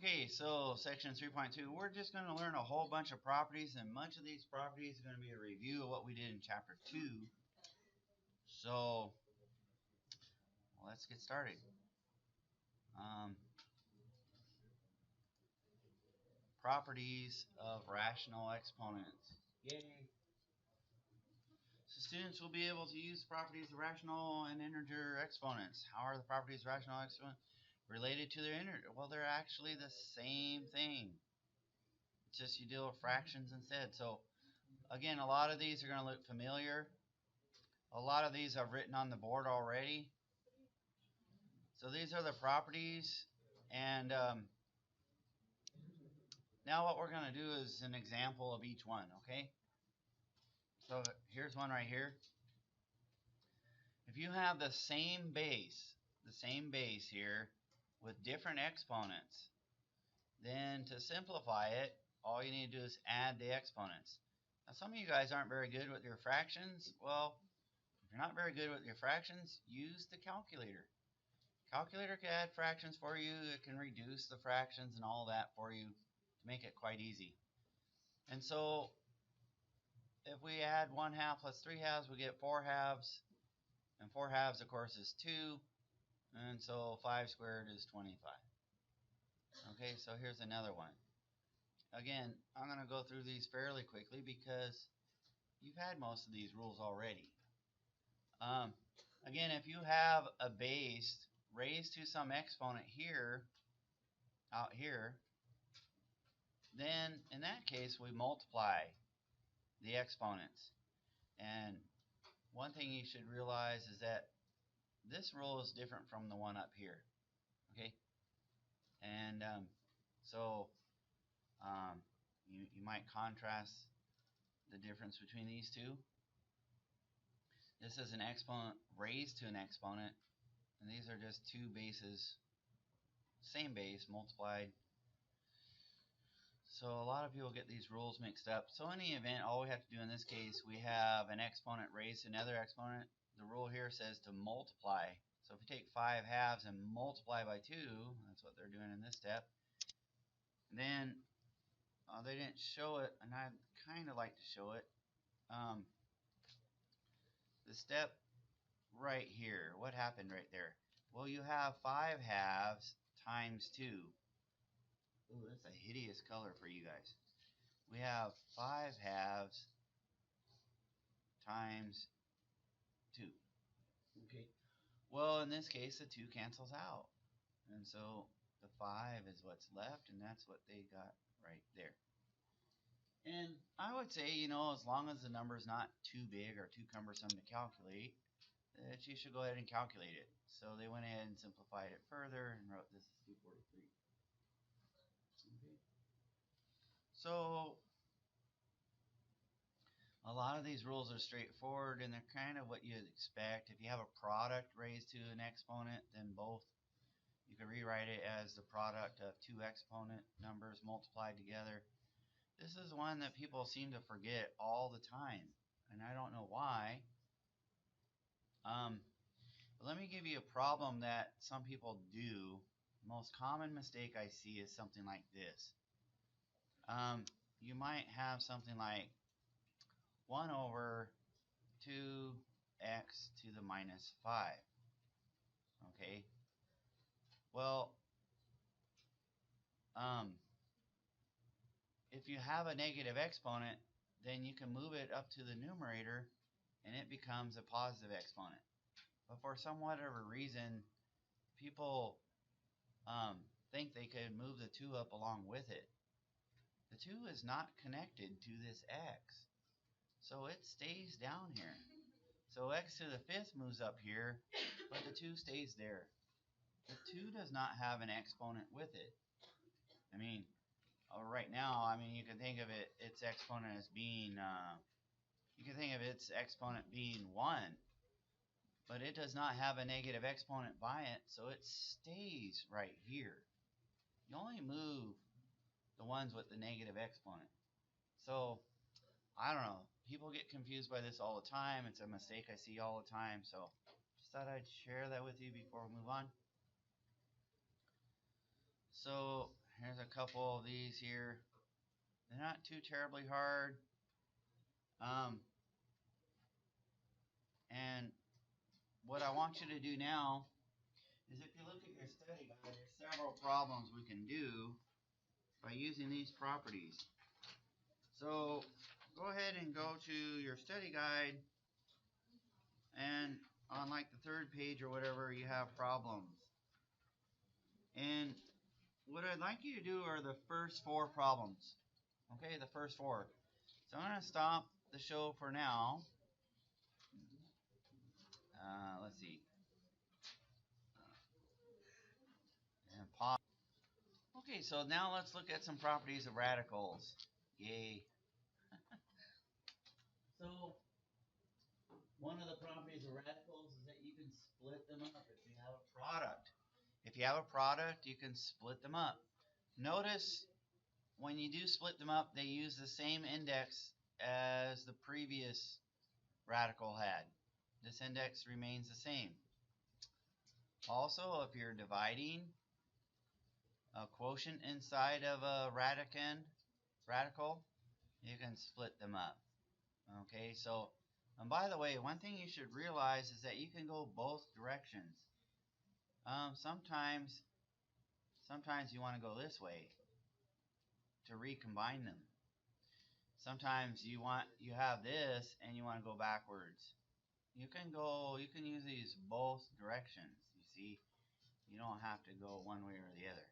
Okay, so section 3.2, we're just going to learn a whole bunch of properties, and much of these properties are going to be a review of what we did in chapter 2. So, let's get started. Properties of rational exponents. Yay! So students will be able to use properties of rational and integer exponents. How are the properties of rational exponents related to their integer? Well, they're actually the same thing. It's just you deal with fractions instead. So, again, a lot of these are going to look familiar. A lot of these I've written on the board already. So these are the properties, and now what we're going to do is an example of each one, okay? So here's one right here. If you have the same base here with different exponents, then to simplify it, all you need to do is add the exponents. Now some of you guys aren't very good with your fractions. Well, if you're not very good with your fractions, use the calculator. Calculator can add fractions for you. It can reduce the fractions and all that for you to make it quite easy. And so if we add 1/2 plus 3/2, we get 4/2. And 4/2, of course, is 2. And so 5 squared is 25. Okay, so here's another one. Again, I'm going to go through these fairly quickly because you've had most of these rules already. Again, if you have a base raised to some exponent here, out here, then in that case we multiply the exponents. And one thing you should realize is that this rule is different from the one up here. Okay, and you might contrast the difference between these two. This is an exponent raised to an exponent, and these are just two bases, same base multiplied. So a lot of people get these rules mixed up. So in any event, all we have to do in this case, we have an exponent raised to another exponent. The rule here says to multiply. So if you take 5/2 and multiply by 2, that's what they're doing in this step. And then they didn't show it, and I'd kind of like to show it. The step right here, what happened right there? Well, you have 5/2 times 2. Ooh, that's a hideous color for you guys. We have 5/2 times 2. Okay. Well, in this case, the 2 cancels out. And so the 5 is what's left, and that's what they got right there. And I would say, as long as the number is not too big or too cumbersome to calculate, that you should go ahead and calculate it. So they went ahead and simplified it further and wrote this as 243. Okay. So a lot of these rules are straightforward, and they're kind of what you'd expect. If you have a product raised to an exponent, then both, you can rewrite it as the product of two exponent numbers multiplied together. This is one that people seem to forget all the time, and I don't know why. But let me give you a problem that some people do. The most common mistake I see is something like this. You might have something like 1 over 2x to the minus 5. Okay. Well, if you have a negative exponent, then you can move it up to the numerator and it becomes a positive exponent. But for some whatever reason, people think they could move the 2 up along with it. The 2 is not connected to this x, so it stays down here. So x to the 5th moves up here, but the 2 stays there. The 2 does not have an exponent with it. I mean, right now, you can think of its exponent as being, 1, but it does not have a negative exponent by it, so it stays right here. You only move the ones with the negative exponent. So, I don't know. People get confused by this all the time. It's a mistake I see all the time, so just thought I'd share that with you before we move on. So Here's a couple of these here. They're not too terribly hard. And what I want you to do now is, if you look at your study guide, there's several problems we can do by using these properties. So go ahead and go to your study guide, and on like the 3rd page or whatever, you have problems. And what I'd like you to do are the first 4 problems. Okay, the first 4. So I'm going to stop the show for now. Let's see. And pause. Okay, so now let's look at some properties of radicals. Yay. So one of the properties of radicals is that you can split them up if you have a product. If you have a product, you can split them up. Notice when you do split them up, they use the same index as the previous radical had. This index remains the same. Also, if you're dividing a quotient inside of a radical, you can split them up. Okay, so, and by the way, one thing you should realize is that you can go both directions. Sometimes you want to go this way to recombine them. Sometimes you have this and you want to go backwards. You can use these both directions. You see, you don't have to go one way or the other.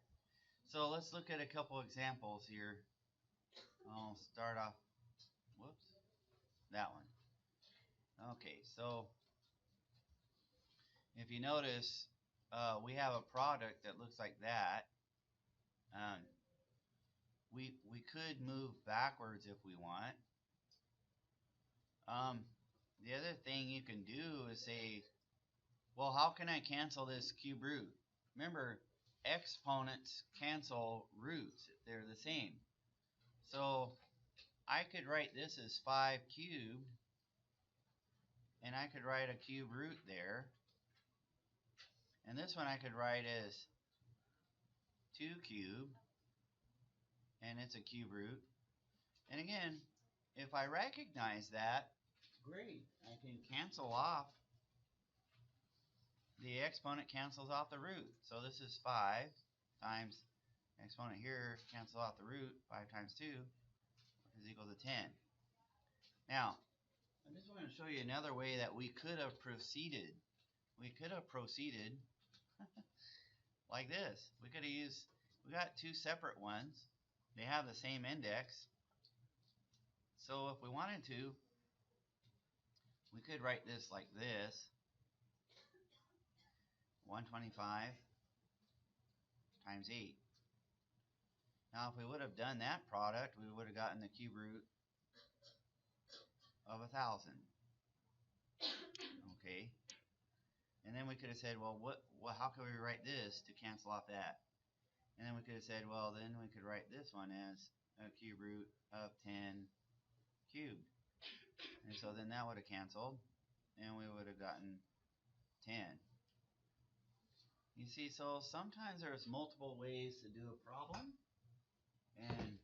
So let's look at a couple examples here. I'll start off, whoops, that one. Okay, so if you notice, we have a product that looks like that. We could move backwards if we want. The other thing you can do is say, well, how can I cancel this cube root? Remember, exponents cancel roots if they're the same. So I could write this as 5 cubed, and I could write a cube root there. And this one I could write as 2 cubed, and it's a cube root. And again, if I recognize that, great, I can cancel off. The exponent cancels off the root. So this is 5 times exponent here, cancel off the root, 5 times 2 is equal to 10. Now, I just want to show you another way that we could have proceeded. We could have proceeded like this. We could have used, we got 2 separate ones. They have the same index. So if we wanted to, we could write this like this. 125 times 8. Now if we would have done that product, we would have gotten the cube root of 1,000. Okay. And then we could have said, well, how can we write this to cancel off that? And then we could have said, well, then we could write this one as a cube root of 10 cubed. And so then that would have canceled, and we would have gotten 10. You see, so sometimes there's multiple ways to do a problem, and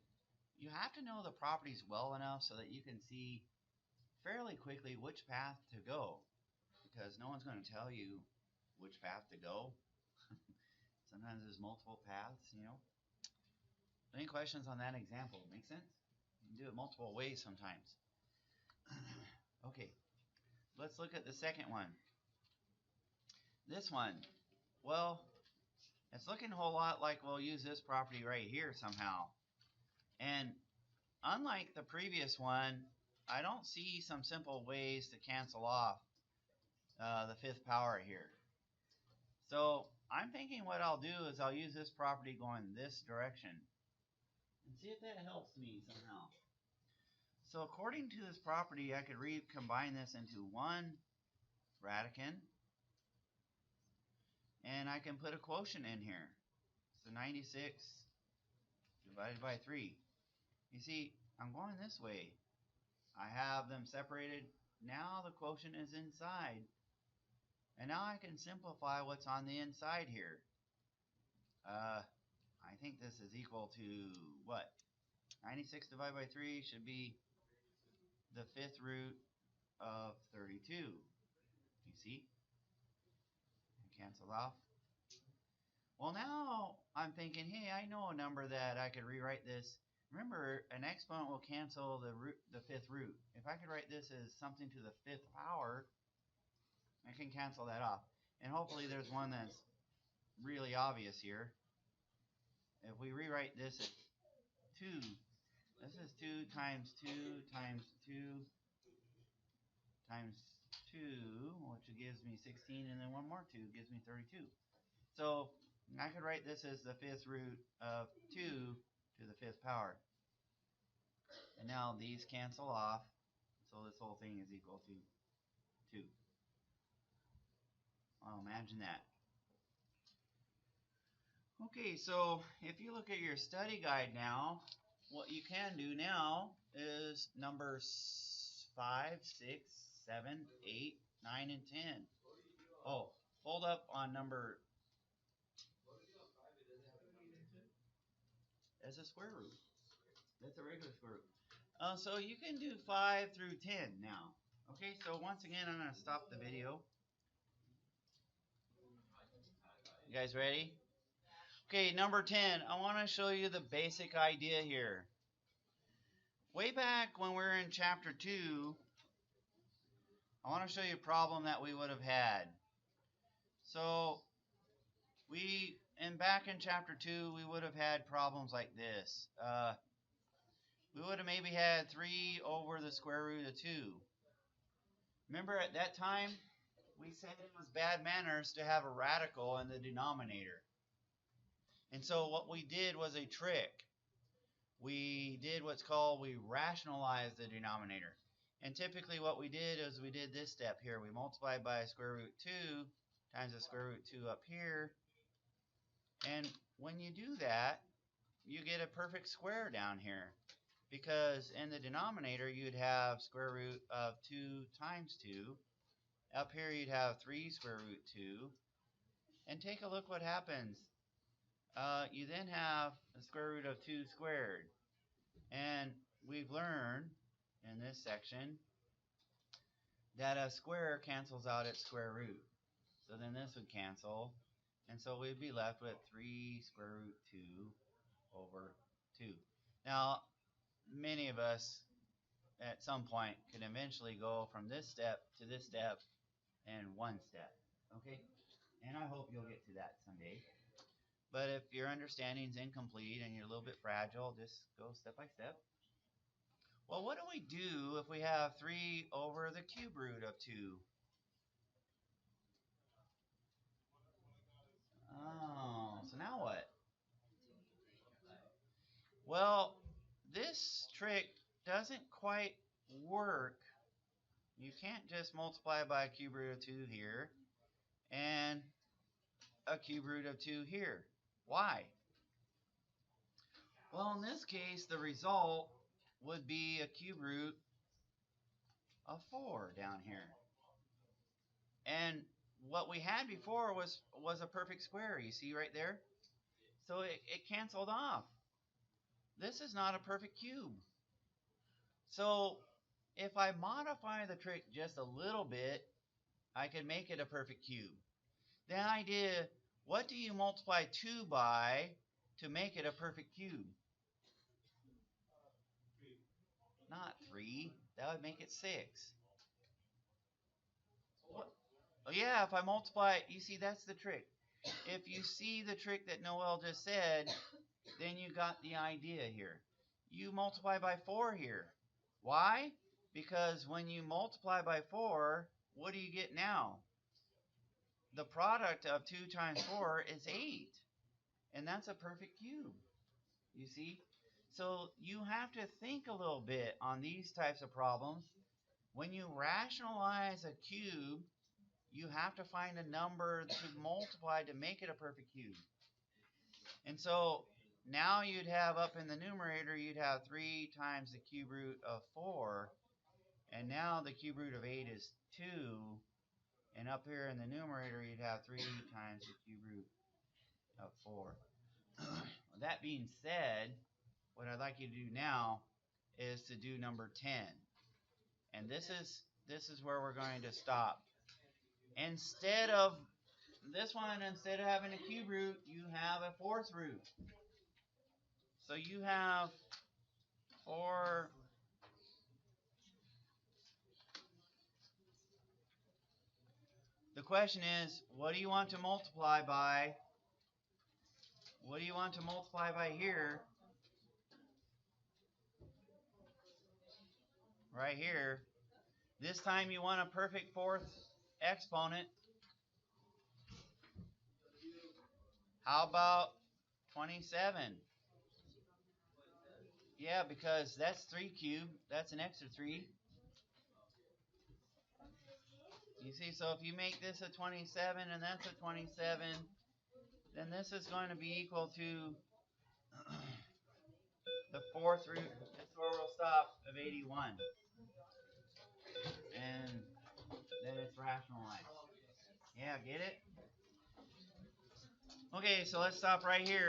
you have to know the properties well enough so that you can see fairly quickly which path to go, because no one's going to tell you which path to go. Sometimes there's multiple paths, you know. Any questions on that example? Make sense? You can do it multiple ways sometimes. Okay, let's look at the second one. This one, well, it's looking a whole lot like we'll use this property right here somehow. And unlike the previous one, I don't see some simple ways to cancel off the 5th power here. So I'm thinking what I'll do is I'll use this property going this direction and see if that helps me somehow. So according to this property, I could recombine this into one radicand, and I can put a quotient in here. So 96 divided by 3. You see, I'm going this way. I have them separated. Now the quotient is inside. And now I can simplify what's on the inside here. I think this is equal to what? 96 divided by 3 should be the 5th root of 32. You see? Cancel off. Well, now I'm thinking, hey, I know a number that I could rewrite this. Remember, an exponent will cancel the 5th root. If I could write this as something to the 5th power, I can cancel that off. And hopefully there's one that's really obvious here. If we rewrite this as 2, this is 2 times 2 times 2 times 2, which gives me 16, and then one more 2 gives me 32. So I could write this as the 5th root of 2 to the 5th power. And now these cancel off, so this whole thing is equal to 2. Well, imagine that. Okay, so if you look at your study guide now, what you can do now is numbers 5, 6, 7, 8, 9, and 10. Oh, hold up on number. That's a square root. That's a regular square root. So you can do 5 through 10 now. Okay, so once again, I'm going to stop the video. You guys ready? Okay, number 10. I want to show you the basic idea here. Way back when we were in chapter 2, I want to show you a problem that we would have had. So, back in chapter 2, we would have had problems like this. We would have maybe had 3 over the square root of 2. Remember at that time, we said it was bad manners to have a radical in the denominator. And so what we did was a trick. We did what's called, we rationalized the denominator. And typically what we did is we did this step here. We multiplied by square root 2 times the square root 2 up here. And when you do that, you get a perfect square down here. Because in the denominator, you'd have square root of 2 times 2. Up here, you'd have 3 square root 2. And take a look what happens. You then have the square root of 2 squared. And we've learned in this section that a square cancels out its square root. So then this would cancel. And so we'd be left with 3 square root 2 over 2. Now, many of us at some point can eventually go from this step to this step in one step. Okay? And I hope you'll get to that someday. But if your understanding is incomplete and you're a little bit fragile, just go step by step. Well, what do we do if we have 3 over the cube root of 2? Oh, so now what? Well, this trick doesn't quite work. You can't just multiply by a cube root of 2 here and a cube root of 2 here. Why? Well, in this case, the result would be a cube root of 4 down here. And what we had before was a perfect square. You see right there? So it canceled off. This is not a perfect cube. So if I modify the trick just a little bit, I can make it a perfect cube. The idea, what do you multiply 2 by to make it a perfect cube? Not 3. That would make it 6. What? Oh yeah, if I multiply, you see, that's the trick. If you see the trick that Noel just said, then you got the idea here. You multiply by 4 here. Why? Because when you multiply by 4, what do you get now? The product of 2 times 4 is 8. And that's a perfect cube. You see? So you have to think a little bit on these types of problems. When you rationalize a cube, you have to find a number to multiply to make it a perfect cube. And so now you'd have up in the numerator, you'd have 3 times the cube root of 4. And now the cube root of 8 is 2. And up here in the numerator, you'd have 3 times the cube root of 4. that being said, what I'd like you to do now is to do number 10. And this is where we're going to stop. Instead of this one, instead of having a cube root, you have a fourth root. So you have 4. The question is, what do you want to multiply by? What do you want to multiply by here? Right here. This time you want a perfect fourth exponent. How about 27? Yeah, because that's 3 cubed. That's an extra 3. You see, so if you make this a 27 and that's a 27, then this is going to be equal to the fourth root. That's where we'll stop, of 81. And then it's rationalized. Yeah, get it? Okay, so let's stop right here.